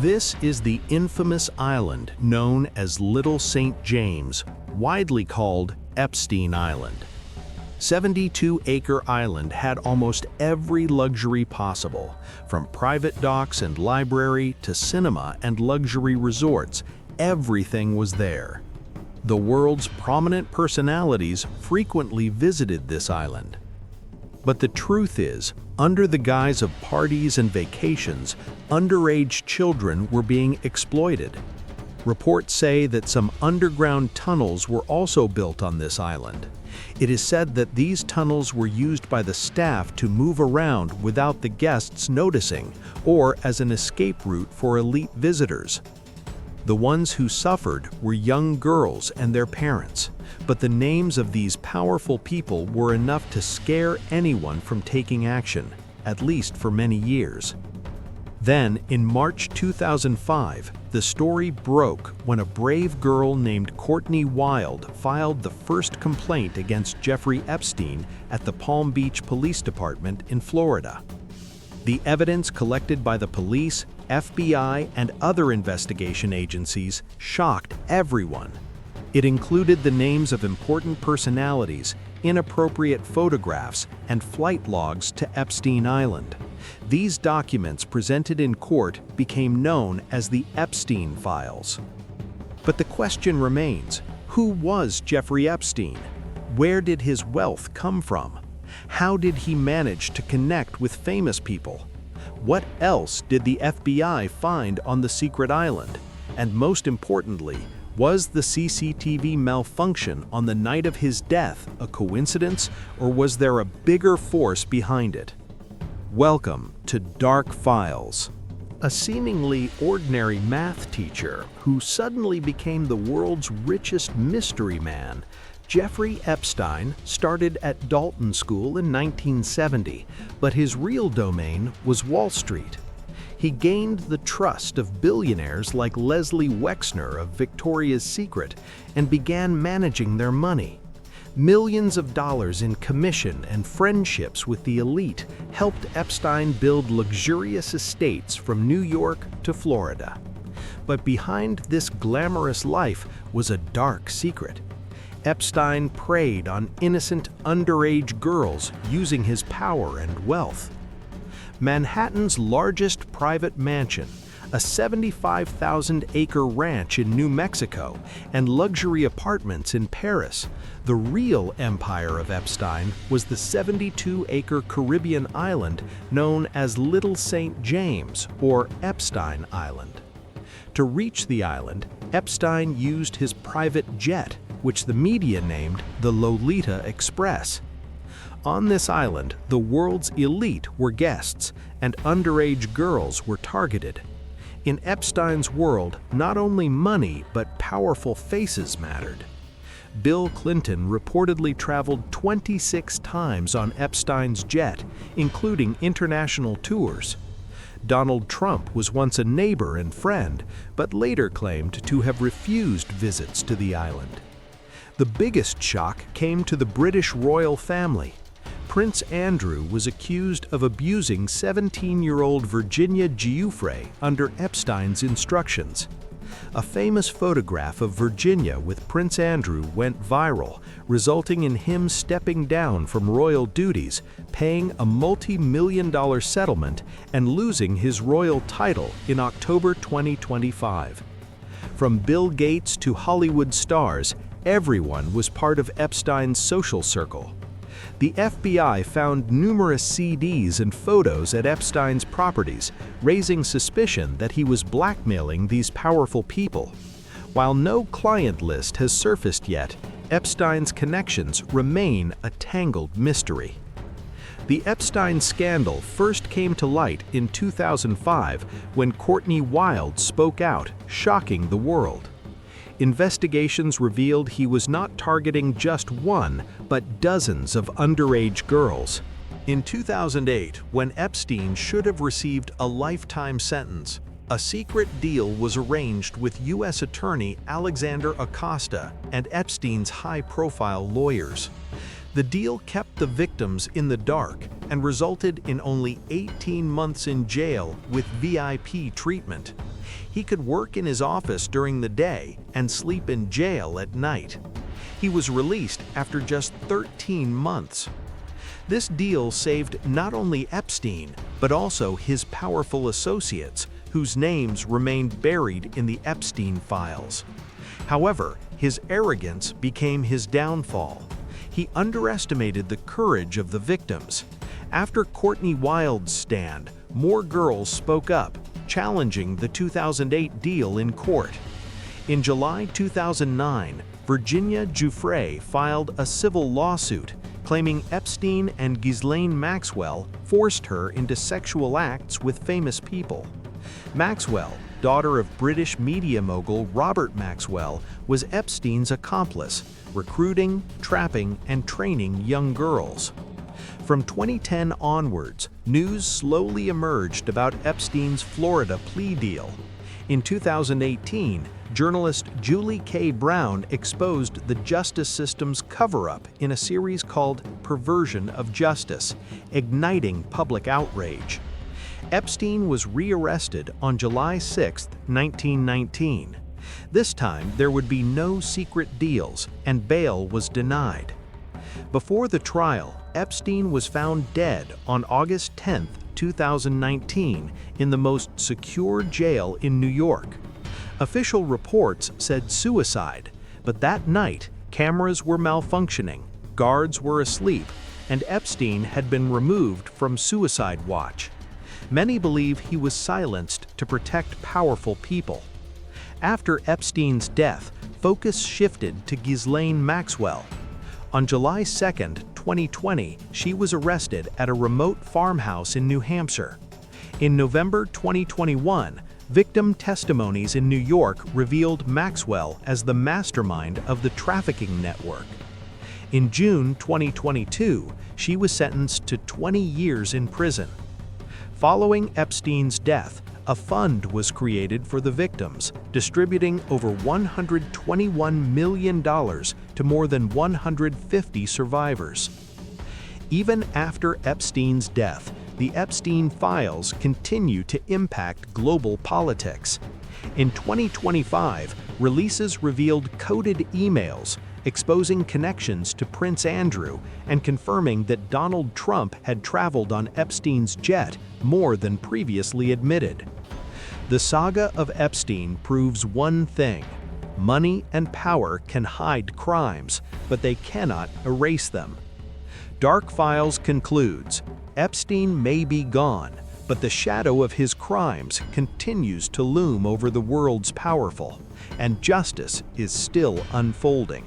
This is the infamous island known as Little St. James, widely called Epstein Island. 72-acre island had almost every luxury possible, from private docks and library to cinema and luxury resorts. Everything was there. The world's prominent personalities frequently visited this island. But the truth is, under the guise of parties and vacations, underage children were being exploited. Reports say that some underground tunnels were also built on this island. It is said that these tunnels were used by the staff to move around without the guests noticing, or as an escape route for elite visitors. The ones who suffered were young girls and their parents, but the names of these powerful people were enough to scare anyone from taking action, at least for many years. Then, in March 2005, the story broke when a brave girl named Courtney Wild filed the first complaint against Jeffrey Epstein at the Palm Beach Police Department in Florida. The evidence collected by the police, FBI, and other investigation agencies shocked everyone. It included the names of important personalities, inappropriate photographs, and flight logs to Epstein Island. These documents presented in court became known as the Epstein Files. But the question remains, who was Jeffrey Epstein? Where did his wealth come from? How did he manage to connect with famous people? What else did the FBI find on the secret island? And most importantly, was the CCTV malfunction on the night of his death a coincidence, or was there a bigger force behind it? Welcome to Dark Files. A seemingly ordinary math teacher who suddenly became the world's richest mystery man, Jeffrey Epstein started at Dalton School in 1970, but his real domain was Wall Street. He gained the trust of billionaires like Leslie Wexner of Victoria's Secret and began managing their money. Millions of dollars in commission and friendships with the elite helped Epstein build luxurious estates from New York to Florida. But behind this glamorous life was a dark secret. Epstein preyed on innocent underage girls using his power and wealth. Manhattan's largest private mansion, a 75,000-acre ranch in New Mexico, and luxury apartments in Paris. The real empire of Epstein was the 72-acre Caribbean island known as Little St. James, or Epstein Island. To reach the island, Epstein used his private jet, which the media named the Lolita Express. On this island, the world's elite were guests, and underage girls were targeted. In Epstein's world, not only money but powerful faces mattered. Bill Clinton reportedly traveled 26 times on Epstein's jet, including international tours. Donald Trump was once a neighbor and friend, but later claimed to have refused visits to the island. The biggest shock came to the British royal family. Prince Andrew was accused of abusing 17-year-old Virginia Giuffre under Epstein's instructions. A famous photograph of Virginia with Prince Andrew went viral, resulting in him stepping down from royal duties, paying a multi-million-dollar settlement, and losing his royal title in October 2025. From Bill Gates to Hollywood stars, everyone was part of Epstein's social circle. The FBI found numerous CDs and photos at Epstein's properties, raising suspicion that he was blackmailing these powerful people. While no client list has surfaced yet, Epstein's connections remain a tangled mystery. The Epstein scandal first came to light in 2005 when Courtney Wild spoke out, shocking the world. Investigations revealed he was not targeting just one, but dozens of underage girls. In 2008, when Epstein should have received a lifetime sentence, a secret deal was arranged with U.S. Attorney Alexander Acosta and Epstein's high-profile lawyers. The deal kept the victims in the dark and resulted in only 18 months in jail with VIP treatment. He could work in his office during the day and sleep in jail at night. He was released after just 13 months. This deal saved not only Epstein, but also his powerful associates, whose names remained buried in the Epstein Files. However, his arrogance became his downfall. He underestimated the courage of the victims. After Courtney Wild's stand, more girls spoke up, challenging the 2008 deal in court. In July 2009, Virginia Giuffre filed a civil lawsuit claiming Epstein and Ghislaine Maxwell forced her into sexual acts with famous people. Maxwell, daughter of British media mogul Robert Maxwell, was Epstein's accomplice, recruiting, trapping, and training young girls. From 2010 onwards, news slowly emerged about Epstein's Florida plea deal. In 2018, journalist Julie K. Brown exposed the justice system's cover-up in a series called Perversion of Justice, igniting public outrage. Epstein was rearrested on July 6, 1919. This time, there would be no secret deals, and bail was denied. Before the trial, Epstein was found dead on August 10, 2019, in the most secure jail in New York. Official reports said suicide, but that night, cameras were malfunctioning, guards were asleep, and Epstein had been removed from suicide watch. Many believe he was silenced to protect powerful people. After Epstein's death, focus shifted to Ghislaine Maxwell. On July 2, 2020, she was arrested at a remote farmhouse in New Hampshire. In November 2021, victim testimonies in New York revealed Maxwell as the mastermind of the trafficking network. In June 2022, she was sentenced to 20 years in prison. Following Epstein's death, a fund was created for the victims, distributing over $121 million to more than 150 survivors. Even after Epstein's death, the Epstein Files continue to impact global politics. In 2025, releases revealed coded emails, exposing connections to Prince Andrew and confirming that Donald Trump had traveled on Epstein's jet more than previously admitted. The saga of Epstein proves one thing: money and power can hide crimes, but they cannot erase them. Dark Files concludes, Epstein may be gone, but the shadow of his crimes continues to loom over the world's powerful, and justice is still unfolding.